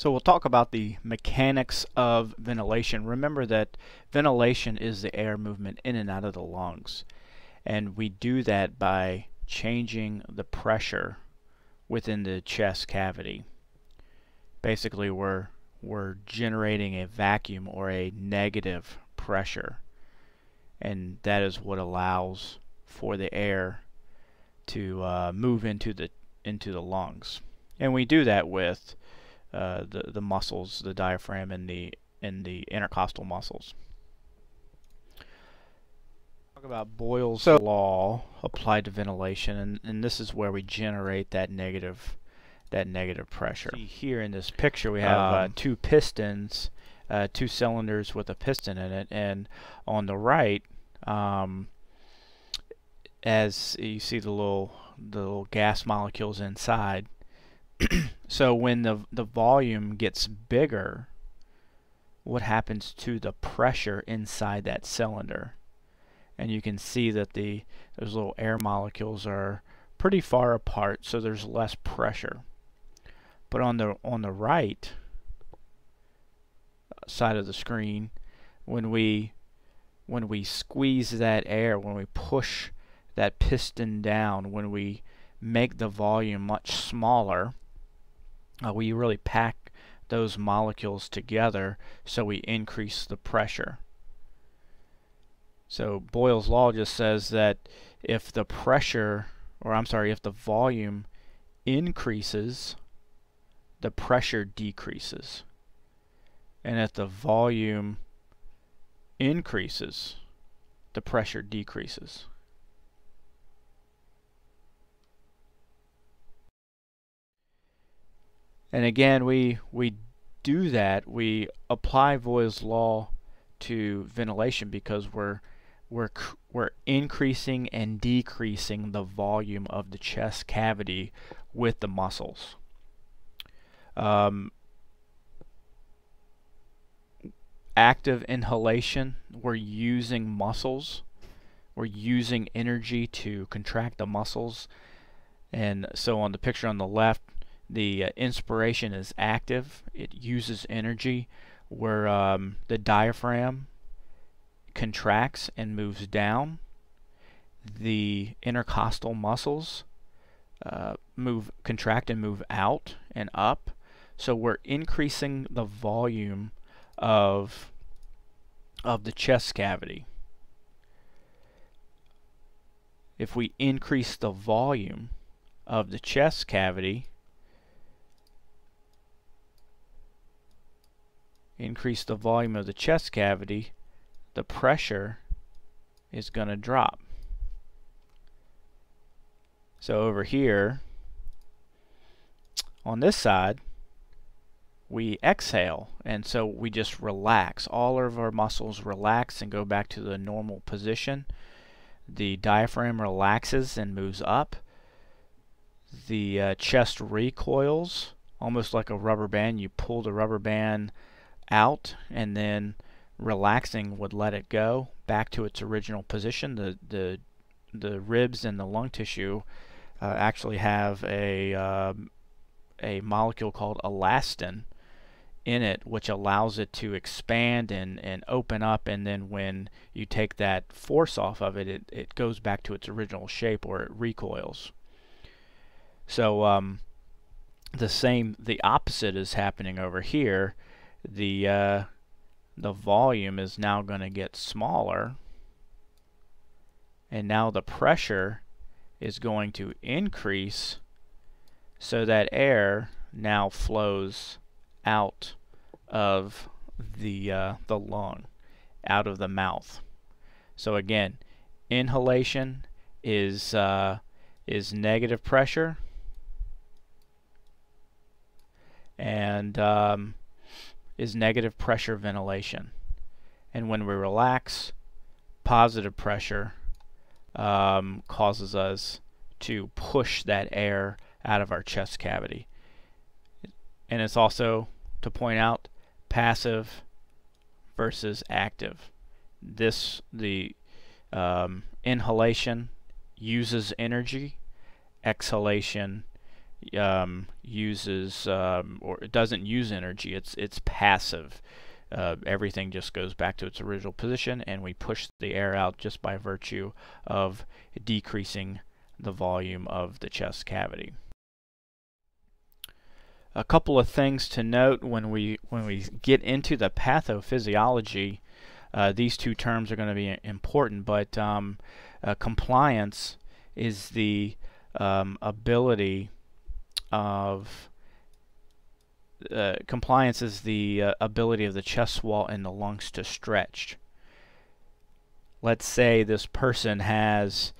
So we'll talk about the mechanics of ventilation. Remember that ventilation is the air movement in and out of the lungs. And we do that by changing the pressure within the chest cavity. Basically, we're generating a vacuum or a negative pressure. And that is what allows for the air to move into the lungs. And we do that with the muscles, the diaphragm, and the intercostal muscles. Talk about Boyle's law applied to ventilation, and this is where we generate that negative pressure. See here in this picture we have two pistons, two cylinders with a piston in it, and on the right, as you see the little gas molecules inside. So when the volume gets bigger, what happens to the pressure inside that cylinder? And you can see that those little air molecules are pretty far apart, so there's less pressure. But on the right side of the screen, when we squeeze that air, when we push that piston down, when we make the volume much smaller, we really pack those molecules together, so we increase the pressure. So Boyle's law just says that if the volume increases, the pressure decreases. And if the volume increases, the pressure decreases. And again, we do that. We apply Boyle's law to ventilation because we're increasing and decreasing the volume of the chest cavity with the muscles. Active inhalation, we're using muscles. We're using energy to contract the muscles. And so on the picture on the left, the inspiration is active. It uses energy, where the diaphragm contracts and moves down. The intercostal muscles contract and move out and up. So we're increasing the volume of the chest cavity. If we increase the volume of the chest cavity, the pressure is going to drop. So over here, on this side, we exhale, and so we just relax. All of our muscles relax and go back to the normal position. The diaphragm relaxes and moves up. The chest recoils, almost like a rubber band. You pull the rubber band out, and then relaxing would let it go back to its original position. The ribs and the lung tissue actually have a molecule called elastin in it, which allows it to expand and open up, and then when you take that force off of it, it goes back to its original shape, or it recoils. So the opposite is happening over here. The volume is now going to get smaller, and now the pressure is going to increase, so that air now flows out of the lung, out of the mouth. So again, inhalation is negative pressure, and is negative pressure ventilation. And when we relax, positive pressure causes us to push that air out of our chest cavity. And it's also, to point out, passive versus active. The inhalation uses energy, exhalation uses or it doesn't use energy. It's passive. Everything just goes back to its original position, and we push the air out just by virtue of decreasing the volume of the chest cavity. A couple of things to note when we get into the pathophysiology. These two terms are going to be important, but compliance is the ability of ability of the chest wall and the lungs to stretch. Let's say this person has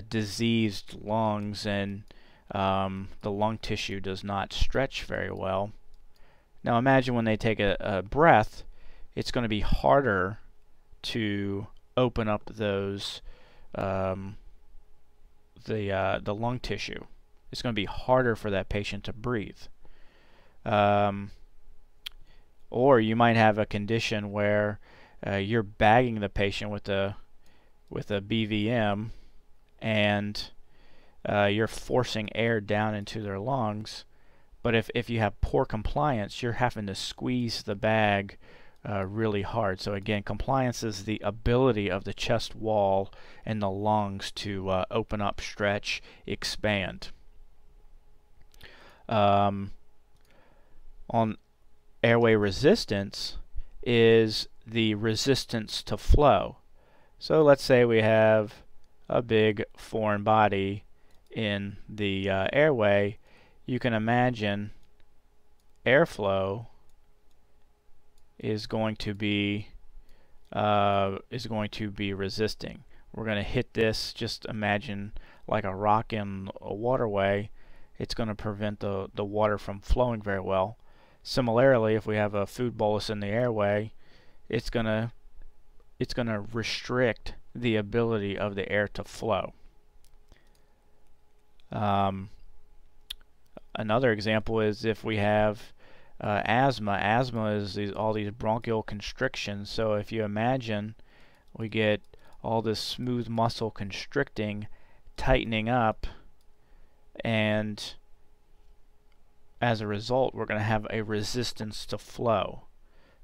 diseased lungs and the lung tissue does not stretch very well. Now imagine when they take a breath, it's going to be harder to open up those the lung tissue. It's going to be harder for that patient to breathe. Or you might have a condition where you're bagging the patient with a BVM, and you're forcing air down into their lungs. But if you have poor compliance, you're having to squeeze the bag really hard. So again, compliance is the ability of the chest wall and the lungs to open up, stretch, expand. On airway resistance is the resistance to flow. So let's say we have a big foreign body in the airway. You can imagine airflow is going to be resisting. We're going to hit this. Just imagine like a rock in a waterway. It's going to prevent the water from flowing very well. Similarly, if we have a food bolus in the airway, it's going to restrict the ability of the air to flow. Another example is if we have asthma. Asthma is all these bronchial constrictions. So if you imagine we get all this smooth muscle constricting, tightening up, and as a result we're going to have a resistance to flow.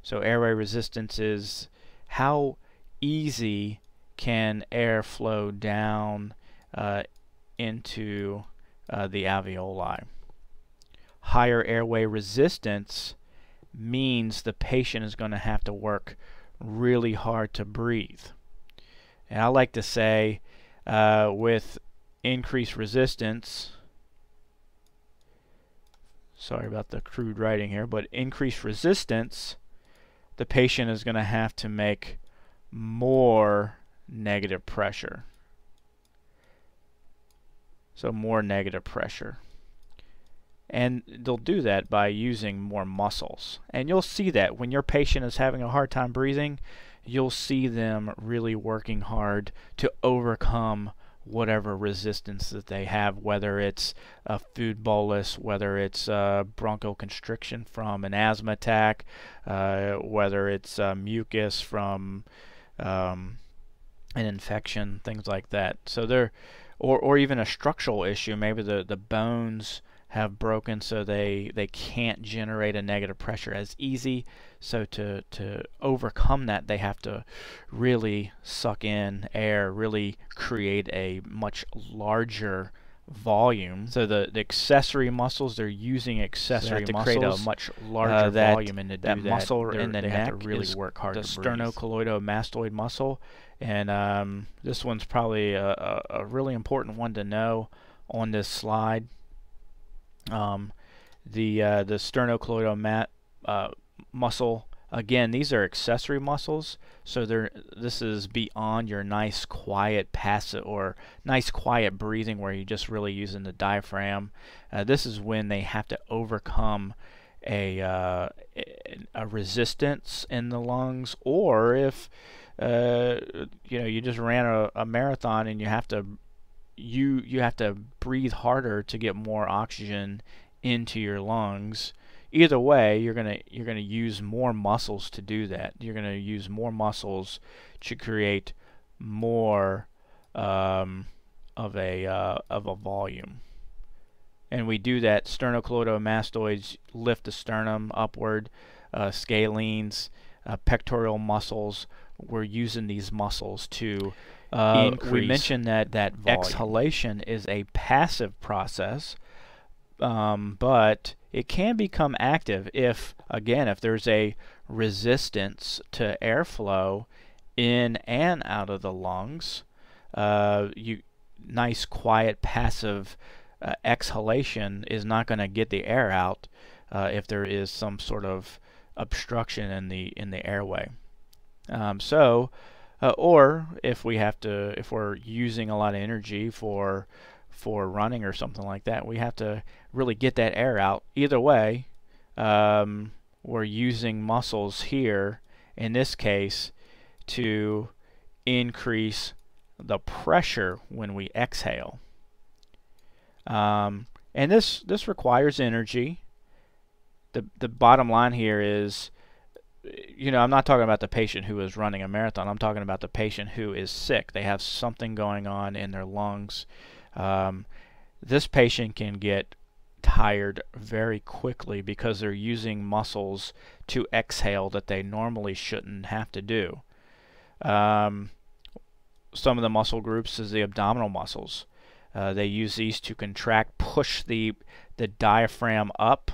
So airway resistance is how easy can air flow down into the alveoli. Higher airway resistance means the patient is going to have to work really hard to breathe. And I like to say with increased resistance, sorry about the crude writing here, but increased resistance, the patient is going to have to make more negative pressure. So more negative pressure. And they'll do that by using more muscles. And you'll see that when your patient is having a hard time breathing, you'll see them really working hard to overcome whatever resistance that they have, whether it's a food bolus, whether it's bronchial constriction from an asthma attack, whether it's mucus from an infection, things like that. So they're or even a structural issue. Maybe the bones have broken, so they can't generate a negative pressure as easy. So to overcome that, they have to really suck in air, really create a much larger volume. So the accessory muscles, they're using accessory muscles to create a much larger volume, and to do that muscle in the neck to really work hard. The sternocleidomastoid muscle, and this one's probably a really important one to know on this slide. The sternocleidomastoid muscle, again, these are accessory muscles, so this is beyond your nice quiet passive or nice quiet breathing where you're just really using the diaphragm. This is when they have to overcome a resistance in the lungs, or if you just ran a marathon and you have to breathe harder to get more oxygen into your lungs. Either way, you're gonna use more muscles to do that. You're gonna use more muscles to create more of a volume. And we do that. Sternocleidomastoids lift the sternum upward, scalenes, pectoral muscles. We're using these muscles to increase. We mentioned that volume. Exhalation is a passive process, but it can become active if there's a resistance to airflow in and out of the lungs. Nice, quiet, passive exhalation is not going to get the air out if there is some sort of obstruction in the airway. Or if we're using a lot of energy for running or something like that, we have to really get that air out. Either way, we're using muscles here, in this case, to increase the pressure when we exhale. And this requires energy. The bottom line here is, I'm not talking about the patient who is running a marathon. I'm talking about the patient who is sick. They have something going on in their lungs. This patient can get tired very quickly because they're using muscles to exhale that they normally shouldn't have to do. Some of the muscle groups is the abdominal muscles. They use these to contract, push the diaphragm up,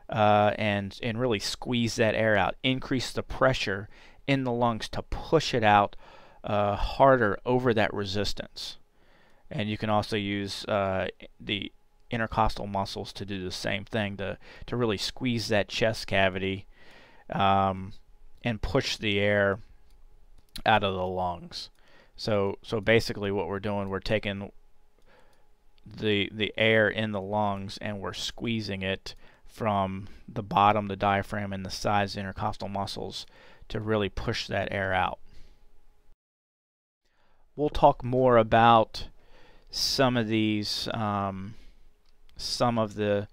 and really squeeze that air out, increase the pressure in the lungs to push it out harder over that resistance. And you can also use the intercostal muscles to do the same thing, to really squeeze that chest cavity and push the air out of the lungs. So basically what we're doing, we're taking the air in the lungs and we're squeezing it from the bottom, the diaphragm, and the sides, the intercostal muscles, to really push that air out. We'll talk more about some of these, some of the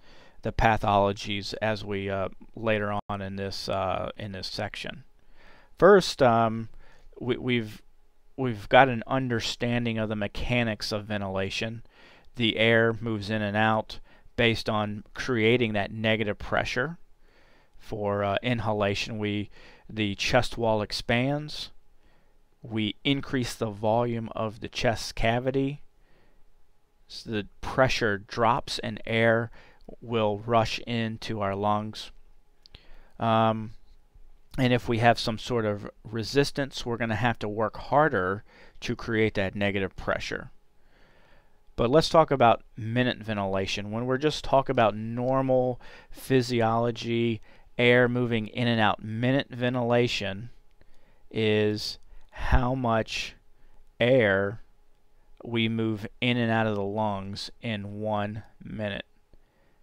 pathologies as we later on in this section. First, we've got an understanding of the mechanics of ventilation. The air moves in and out based on creating that negative pressure. For inhalation, the chest wall expands. We increase the volume of the chest cavity. So the pressure drops and air will rush into our lungs. And if we have some sort of resistance, we're going to have to work harder to create that negative pressure. But let's talk about minute ventilation. When we're just talking about normal physiology, air moving in and out, minute ventilation is how much air we move in and out of the lungs in 1 minute.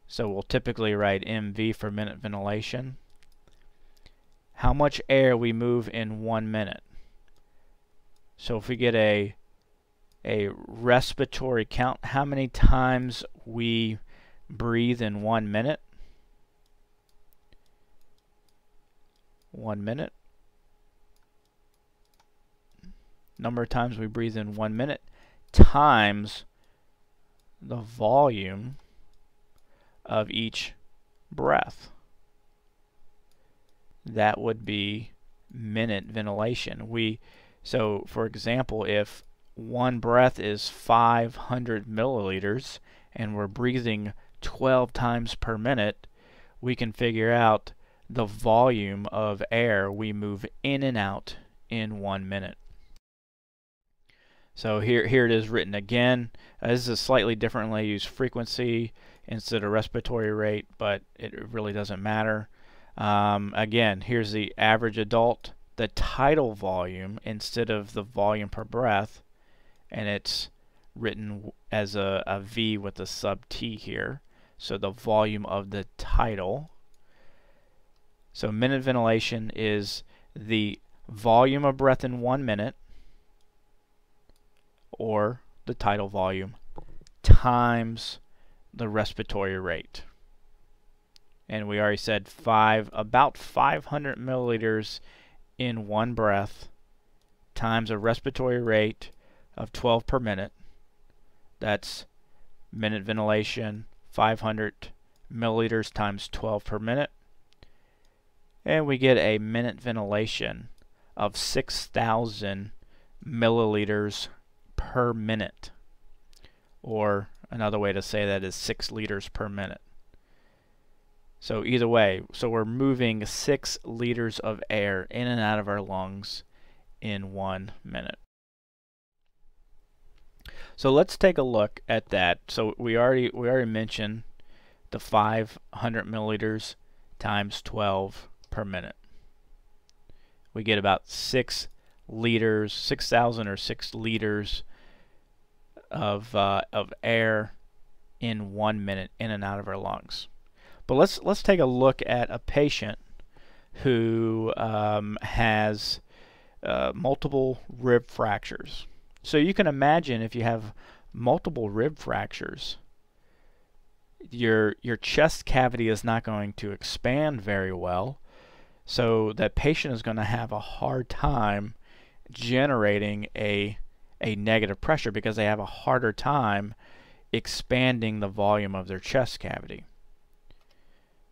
So we'll typically write MV for minute ventilation. How much air we move in 1 minute. So if we get a respiratory count, how many times we breathe in 1 minute. 1 minute. Number of times we breathe in 1 minute times the volume of each breath. That would be minute ventilation. So for example, if one breath is 500 milliliters and we're breathing 12 times per minute, we can figure out the volume of air we move in and out in 1 minute. So here it is written again. This is slightly differently. I use frequency instead of respiratory rate, but it really doesn't matter. Again, here's the average adult, the tidal volume instead of the volume per breath, and it's written as a V with a sub T here. So the volume of the tidal. So minute ventilation is the volume of breath in 1 minute, or the tidal volume, times the respiratory rate. And we already said about 500 milliliters in one breath times a respiratory rate of 12 per minute. That's minute ventilation, 500 milliliters times 12 per minute. And we get a minute ventilation of 6,000 milliliters per minute. Or another way to say that is 6 liters per minute. So either way, so we're moving 6 liters of air in and out of our lungs in 1 minute. So let's take a look at that. So we already mentioned the 500 milliliters times 12 per minute. We get about 6 liters, 6,000 or 6 liters of air in 1 minute in and out of our lungs. But let's take a look at a patient who has multiple rib fractures. So you can imagine if you have multiple rib fractures, your chest cavity is not going to expand very well. So that patient is going to have a hard time generating a negative pressure because they have a harder time expanding the volume of their chest cavity.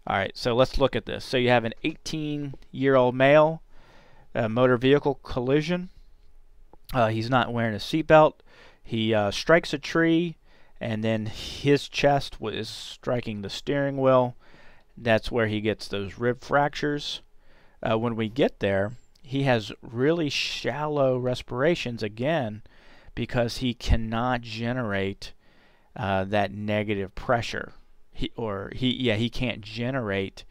Alright, so let's look at this. So you have an 18-year-old male, motor vehicle collision. He's not wearing a seatbelt. He strikes a tree, and then his chest is striking the steering wheel. That's where he gets those rib fractures. When we get there, he has really shallow respirations again because he cannot generate that negative pressure. He can't generate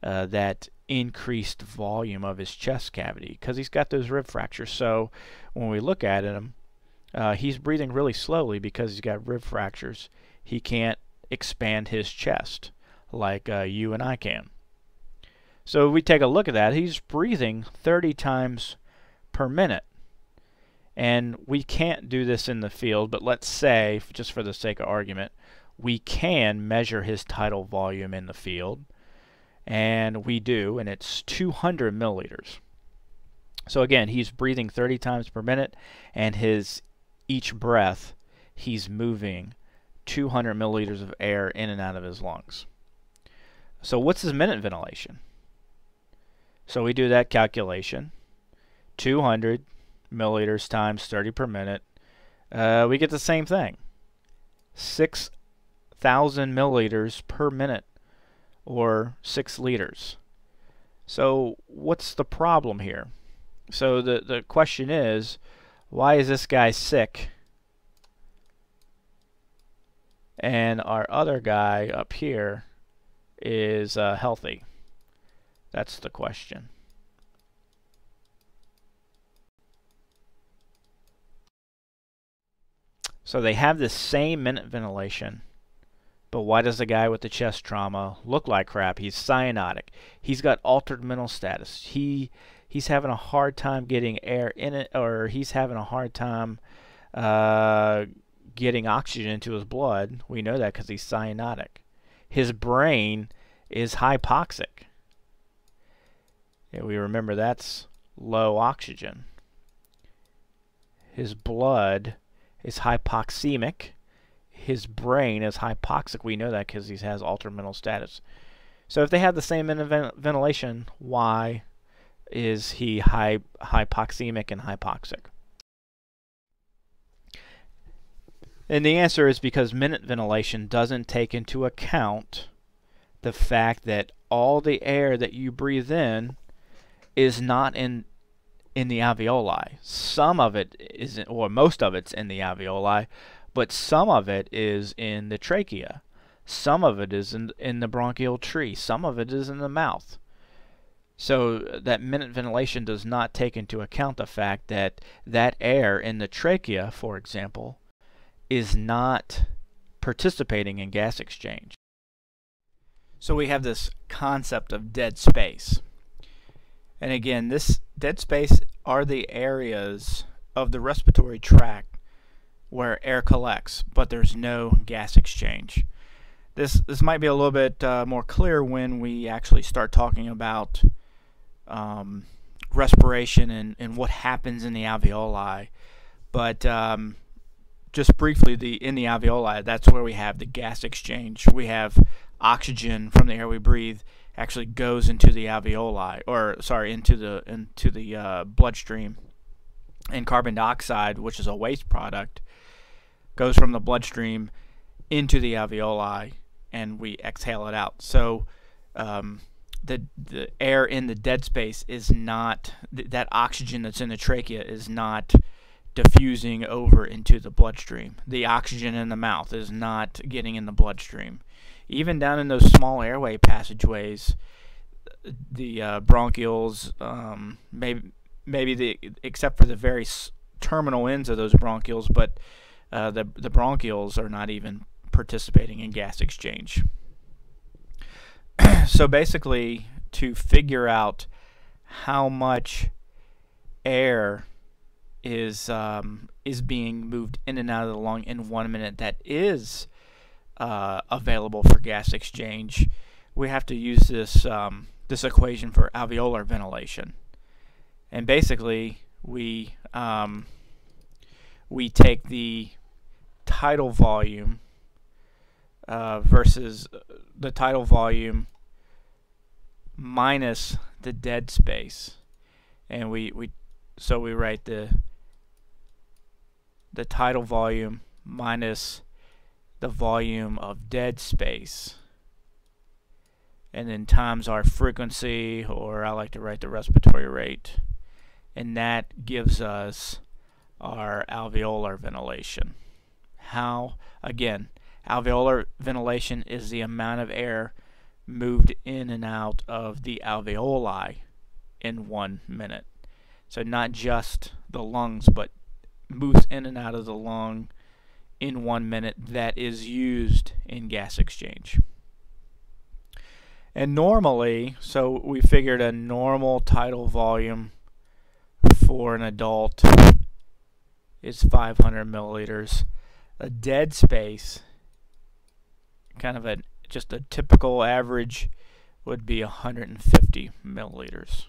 that increased volume of his chest cavity because he's got those rib fractures. So when we look at him, he's breathing really slowly because he's got rib fractures. He can't expand his chest like you and I can. So if we take a look at that, he's breathing 30 times per minute. And we can't do this in the field, but let's say, just for the sake of argument, we can measure his tidal volume in the field. And we do, and it's 200 milliliters. So again, he's breathing 30 times per minute, and each breath, he's moving 200 milliliters of air in and out of his lungs. So what's his minute ventilation? So we do that calculation. 200 milliliters times 30 per minute. We get the same thing. 6,000 milliliters per minute, or 6 liters. So what's the problem here? So the question is, why is this guy sick and our other guy up here is healthy? That's the question. So they have the same minute ventilation, but why does the guy with the chest trauma look like crap? He's cyanotic. He's got altered mental status. He's having a hard time getting air in it, or he's having a hard time getting oxygen into his blood. We know that because he's cyanotic. His brain is hypoxic. Yeah, we remember that's low oxygen. His blood is hypoxemic. His brain is hypoxic. We know that because he has altered mental status. So if they have the same ventilation, why is he hypoxemic and hypoxic? And the answer is because minute ventilation doesn't take into account the fact that all the air that you breathe in is not in the alveoli. Some of it is, or most of it's in the alveoli, but some of it is in the trachea. Some of it is in the bronchial tree. Some of it is in the mouth. So that minute ventilation does not take into account the fact that that air in the trachea, for example, is not participating in gas exchange. So we have this concept of dead space. And again, this dead space are the areas of the respiratory tract where air collects, but there's no gas exchange. This might be a little bit more clear when we actually start talking about respiration and what happens in the alveoli. But just briefly, in the alveoli, that's where we have the gas exchange. We have oxygen from the air we breathe actually goes into the alveoli, or sorry, into the bloodstream, and carbon dioxide, which is a waste product, goes from the bloodstream into the alveoli, and we exhale it out. So the air in the dead space is not, that oxygen that's in the trachea is not diffusing over into the bloodstream. The oxygen in the mouth is not getting in the bloodstream. Even down in those small airway passageways, the bronchioles, maybe except for the very terminal ends of those bronchioles, but the bronchioles are not even participating in gas exchange. So basically, to figure out how much air is being moved in and out of the lung in 1 minute that is available for gas exchange, we have to use this this equation for alveolar ventilation. And basically, we take the tidal volume versus the tidal volume minus the dead space, and we write the tidal volume minus the volume of dead space, and then times our frequency, or I like to write the respiratory rate, and that gives us our alveolar ventilation. How? Again, alveolar ventilation is the amount of air moved in and out of the alveoli in 1 minute. So not just the lungs, but moves in and out of the lung in 1 minute that is used in gas exchange. And normally, so we figured a normal tidal volume for an adult is 500 milliliters. A dead space, kind of just a typical average, would be 150 milliliters.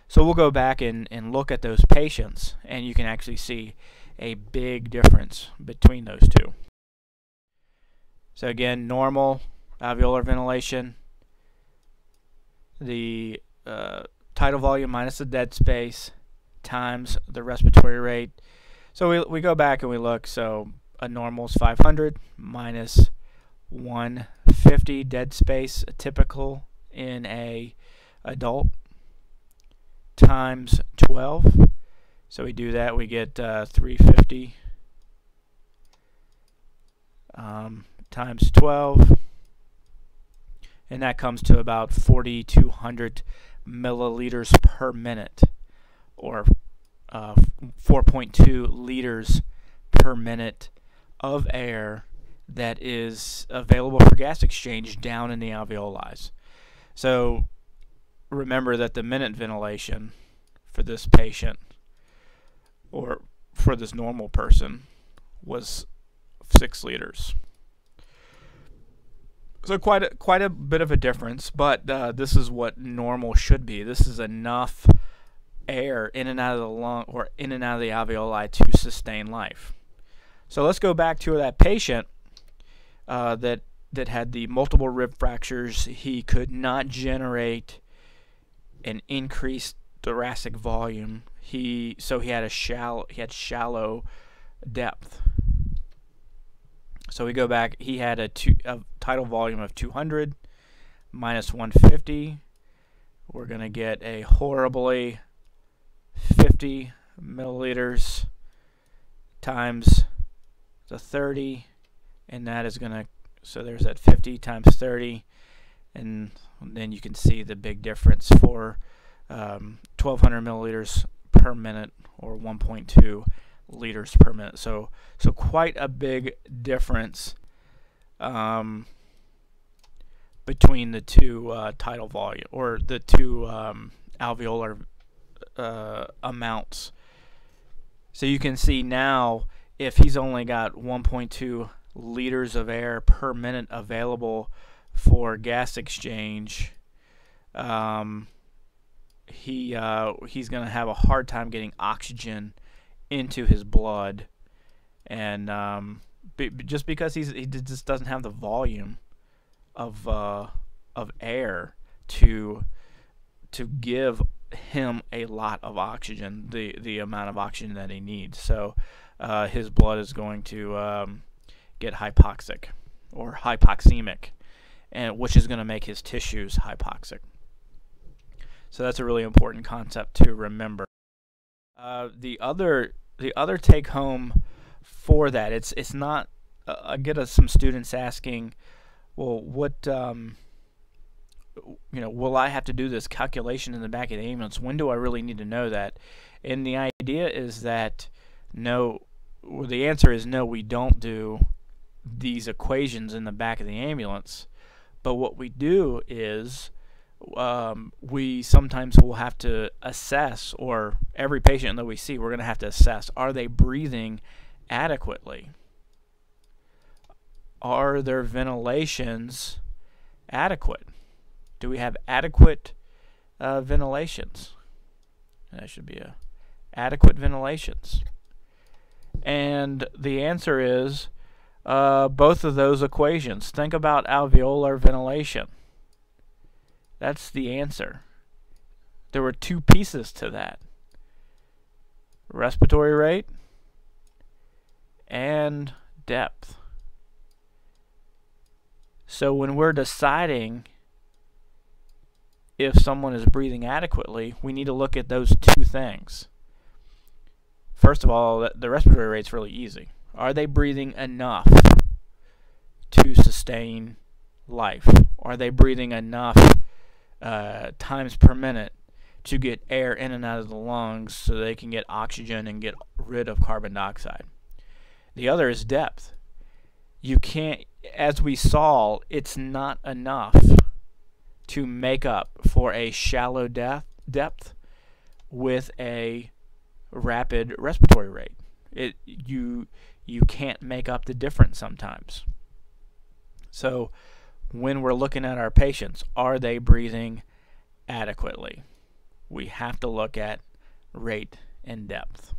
So we'll go back and look at those patients, and you can actually see a big difference between those two. So again, normal alveolar ventilation, the tidal volume minus the dead space times the respiratory rate. So we go back and we look. So a normal is 500 minus 150 dead space, a typical in a adult, times 12. So we do that, we get 350 times 12, and that comes to about 4,200 milliliters per minute, or 4.2 liters per minute of air that is available for gas exchange down in the alveoli. So remember that the minute ventilation for this patient, or for this normal person, was 6 liters. So quite a bit of a difference, but this is what normal should be. This is enough air in and out of the lung, or in and out of the alveoli, to sustain life. So let's go back to that patient that had the multiple rib fractures. He could not generate an increased thoracic volume. So he had shallow depth. So we go back. He had a tidal volume of 200 minus 150. We're going to get a horribly 50 milliliters times the 30, and that is going to, so there's that 50 times 30, and then you can see the big difference for 1,200 milliliters per minute, or 1.2 liters per minute. So quite a big difference between the two tidal volume, or the two alveolar amounts. So you can see now, if he's only got 1.2 liters of air per minute available for gas exchange, he's going to have a hard time getting oxygen into his blood, and just because he just doesn't have the volume of air to give him a lot of oxygen, the amount of oxygen that he needs. So his blood is going to get hypoxic or hypoxemic, and which is going to make his tissues hypoxic. So that's a really important concept to remember. The other take home for that, it's not. I get some students asking, well, what will I have to do this calculation in the back of the ambulance? When do I really need to know that? And the idea is that no. Well, the answer is no. We don't do these equations in the back of the ambulance. But what we do is we sometimes will have to assess, or every patient that we see, we're going to have to assess, are they breathing adequately? Are their ventilations adequate? Do we have adequate ventilations? That should be adequate ventilations. And the answer is both of those equations. Think about alveolar ventilation. That's the answer. There were two pieces to that: respiratory rate and depth. So when we're deciding if someone is breathing adequately, we need to look at those two things. First of all, the respiratory rate's really easy. Are they breathing enough to sustain life? Are they breathing enough times per minute to get air in and out of the lungs so they can get oxygen and get rid of carbon dioxide? The other is depth. You can't, as we saw, it's not enough to make up for a shallow depth with a rapid respiratory rate. You can't make up the difference sometimes. So when we're looking at our patients, are they breathing adequately? We have to look at rate and depth.